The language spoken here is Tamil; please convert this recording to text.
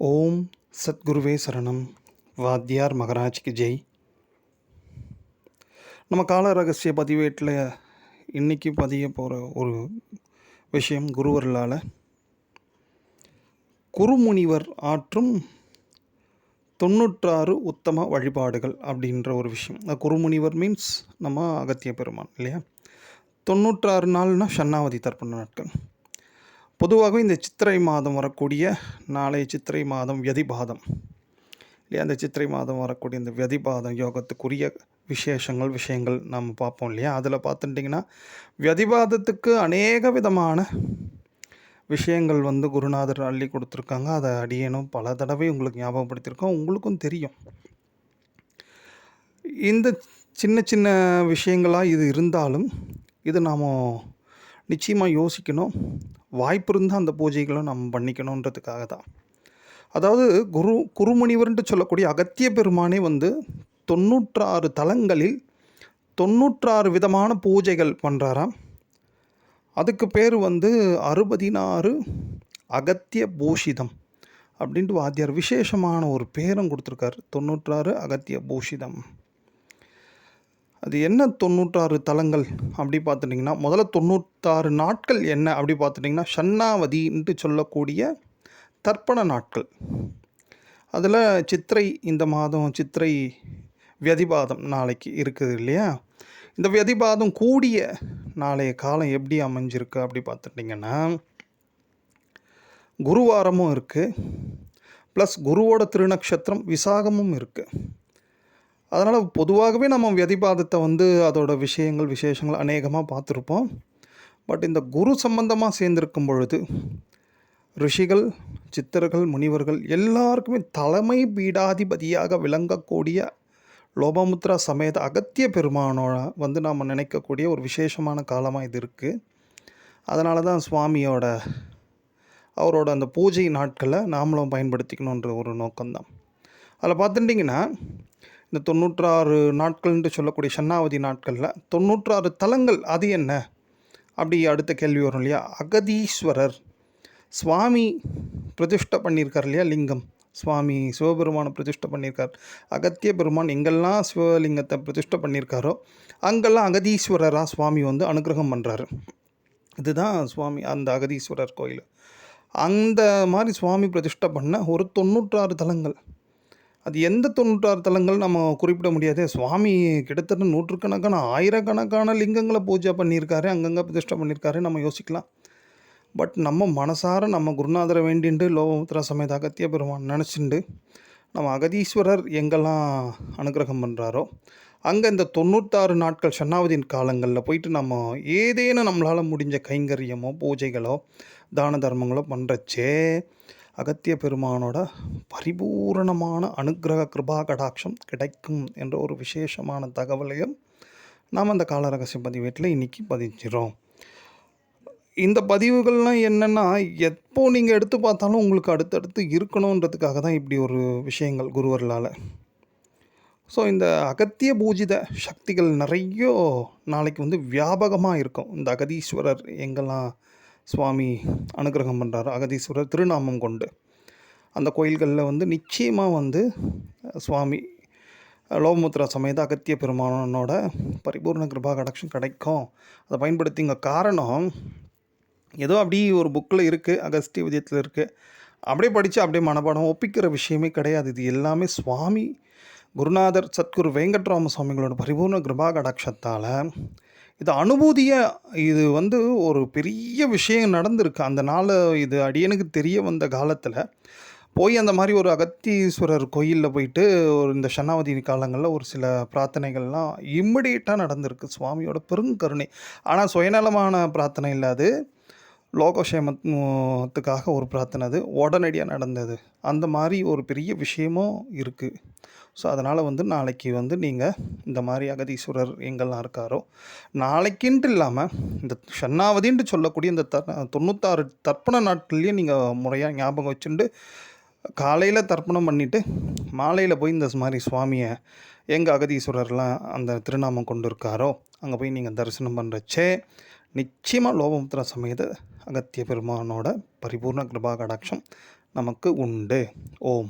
ஓம் சத்குருவே சரணம். வாத்தியார் மகராஜ்க்கு ஜெய். நம்ம கால ரகசிய பதிவேட்டில் இன்றைக்கி பதிய போகிற ஒரு விஷயம் குருவர்களால் குருமுனிவர் ஆற்றும் 96 உத்தம வழிபாடுகள் அப்படின்ற ஒரு விஷயம். குருமுனிவர் மீன்ஸ் நம்ம அகத்திய பெருமான் இல்லையா. 96 நாள்னால் ஷண்ணாவதி தர்ப்பண நாட்கள். பொதுவாகவே இந்த சித்திரை மாதம் வரக்கூடிய நாளைய சித்திரை மாதம் வியதிபாதம் இல்லையா. அந்த சித்திரை மாதம் வரக்கூடிய இந்த வியதிபாதம் யோகத்துக்குரிய விஷயங்கள் நம்ம பார்ப்போம் இல்லையா. அதில் பார்த்துட்டிங்கன்னா வியதிபாதத்துக்கு அநேக விதமான விஷயங்கள் குருநாதர் அள்ளி கொடுத்துருக்காங்க. அதை அடியேனும் பல தடவை உங்களுக்கு ஞாபகப்படுத்தியிருக்கோம், உங்களுக்கும் தெரியும். இந்த சின்ன சின்ன விஷயங்களாக இது இருந்தாலும் இது நாம் நிச்சயமாக யோசிக்கணும். வாய்ப்பு இருந்தால் அந்த பூஜைகளை நம்ம பண்ணிக்கணுன்றதுக்காக தான். அதாவது குருமுனிவர்ன்ட்டு சொல்லக்கூடிய அகத்திய பெருமானே 96 தலங்களில் 96 விதமான பூஜைகள் பண்ணுறாராம். அதுக்கு பேர் 66 அகத்திய பூஷிதம் அப்படின்ட்டு வாத்தியார் விசேஷமான ஒரு பேரும் கொடுத்துருக்காரு. 96 அகத்திய பூஷிதம். அது என்ன 96 தலங்கள் அப்படி பார்த்துட்டிங்கன்னா, முதல்ல 96 நாட்கள் என்ன அப்படி பார்த்துட்டிங்கன்னா, ஷண்ணாவதின்ட்டு சொல்லக்கூடிய தர்ப்பண நாட்கள். அதில் சித்திரை, இந்த மாதம் சித்திரை வியதிபாதம் நாளைக்கு இருக்குது இல்லையா. இந்த வியதிபாதம் கூடிய நாளைய காலம் எப்படி அமைஞ்சிருக்கு அப்படி பார்த்துட்டிங்கன்னா, குருவாரமும் இருக்குது, ப்ளஸ் குருவோட திருநக்ஷத்திரம் விசாகமும் இருக்குது. அதனால் பொதுவாகவே நம்ம வியதிபாதத்தை அதோட விசேஷங்கள் அநேகமாக பார்த்துருப்போம். பட் இந்த குரு சம்பந்தமாக சேர்ந்திருக்கும் பொழுது ரிஷிகள், சித்தர்கள், முனிவர்கள் எல்லாருக்குமே தலைமை பீடாதிபதியாக விளங்கக்கூடிய லோபாமுத்ரா சமேத அகத்திய பெருமானோட நாம் நினைக்கக்கூடிய ஒரு விசேஷமான காலமாக இது இருக்குது. அதனால தான் சுவாமியோட அவரோட அந்த பூஜை நாட்களை நாமளும் பயன்படுத்திக்கணுன்ற ஒரு நோக்கம்தான். அதில் பார்த்துட்டிங்கன்னா, இந்த 96 நாட்கள்ன்ட்டு சொல்லக்கூடிய ஷண்ணாவதி நாட்களில் 96 தலங்கள் அது என்ன அப்படி அடுத்த கேள்வி வரும் இல்லையா. அகதீஸ்வரர் சுவாமி பிரதிஷ்டை பண்ணியிருக்கார் இல்லையா. லிங்கம் சுவாமி சிவபெருமானை பிரதிஷ்டை பண்ணியிருக்கார். அகத்திய பெருமான் எங்கெல்லாம் சிவலிங்கத்தை பிரதிஷ்டை பண்ணியிருக்காரோ அங்கெல்லாம் அகதீஸ்வரராக சுவாமி அனுகிரகம் பண்ணுறாரு. இதுதான் சுவாமி அந்த அகதீஸ்வரர் கோயில். அந்த மாதிரி சுவாமி பிரதிஷ்டை பண்ண ஒரு 96 தலங்கள். அது எந்த 96 தலங்கள் நம்ம குறிப்பிட முடியாது. சுவாமி கிட்டத்தட்ட நூற்றுக்கணக்கான ஆயிரக்கணக்கான லிங்கங்களை பூஜை பண்ணியிருக்காரு, அங்கங்கே பிரதிஷ்டை பண்ணியிருக்காரு. நம்ம யோசிக்கலாம். பட் நம்ம மனசார நம்ம குருநாதரை வேண்டிண்டு லோகமுத்ரா சமேத அகத்திய பெருமான் நினச்சிண்டு நம்ம அகதீஸ்வரர் எங்கெல்லாம் அனுகிரகம் பண்ணுறாரோ அங்கே இந்த 96 நாட்கள் ஷண்ணாவதியின் காலங்களில் போயிட்டு நம்ம ஏதேனும் நம்மளால் முடிஞ்ச கைங்கரியமோ பூஜைகளோ தான தர்மங்களோ பண்ணுறச்சே அகத்திய பெருமானோட பரிபூரணமான அனுக்கிரக கிருபா கடாட்சம் கிடைக்கும் என்ற ஒரு விசேஷமான தகவலையும் நாம் அந்த கால ரகசிய பதிவேட்டில் இன்றைக்கி பதிஞ்சிரோம். இந்த பதிவுகள்லாம் என்னென்னா, எப்போ நீங்கள் எடுத்து பார்த்தாலும் உங்களுக்கு அடுத்தடுத்து இருக்கணுன்றதுக்காக தான் இப்படி ஒரு விஷயங்கள் குருவர்களால். ஸோ இந்த அகத்திய பூஜித சக்திகள் நிறைய நாளைக்கு வியாபகமாக இருக்கும். இந்த அகதீஸ்வரர் எங்கெல்லாம் சுவாமி அனுகிரகம் பண்ணுறாரு, அகதீஸ்வரர் திருநாமம் கொண்டு அந்த கோயில்களில் நிச்சயமாக சுவாமி லோகமுத்ரா சமேத அகத்திய பெருமானோட பரிபூர்ண கிருபா கடாட்சம் கிடைக்கும். அதை பயன்படுத்திங்க. காரணம் ஏதோ அப்படி ஒரு புக்கில் இருக்குது, அகஸ்திய விஜயத்தில் இருக்குது, அப்படியே படித்து அப்படியே மனப்பாடம் ஒப்பிக்கிற விஷயமே கிடையாது. இது எல்லாமே சுவாமி குருநாதர் சத்குரு வெங்கட்ராம சுவாமிகளோட பரிபூர்ண கிருபா கடாட்சத்தால் இது அனுபூதியாக இது ஒரு பெரிய விஷயம் நடந்திருக்கு. அந்த நாள் இது அடியனுக்கு தெரிய வந்த காலத்தில் போய் அந்த மாதிரி ஒரு அகத்தீஸ்வரர் கோயிலில் போயிட்டு இந்த ஷண்ணாவதி காலங்களில் ஒரு சில பிரார்த்தனைகள்லாம் இம்மிடியேட்டாக நடந்திருக்கு. சுவாமியோட பெருங்கருணை. ஆனால் சுயநலமான பிரார்த்தனை இல்லை, அது லோகக்ஷேமத்துக்காக ஒரு பிரார்த்தனை, அது உடனடியாக நடந்தது. அந்த மாதிரி ஒரு பெரிய விஷயமும் இருக்குது. ஸோ அதனால் நாளைக்கு நீங்கள் இந்த மாதிரி அகதீஸ்வரர் எங்கெல்லாம் இருக்காரோ நாளைக்குன்ட்டு இல்லாமல் இந்த ஷண்ணாவதின்ட்டு சொல்லக்கூடிய இந்த 96 தர்ப்பண நாட்கள்லேயும் நீங்கள் முறையாக ஞாபகம் வச்சுட்டு காலையில் தர்ப்பணம் பண்ணிவிட்டு மாலையில் போய் இந்த மாதிரி சுவாமியை எங்கள் அகதீஸ்வரர்லாம் அந்த திருநாமம் கொண்டு இருக்காரோ அங்கே போய் நீங்கள் தரிசனம் பண்ணுறச்சே நிச்சயமாக லோகமுத்ரா சமேத அகத்திய பெருமானோட பரிபூர்ண கிருபா கடாட்சம் நமக்கு உண்டு. ஓம்.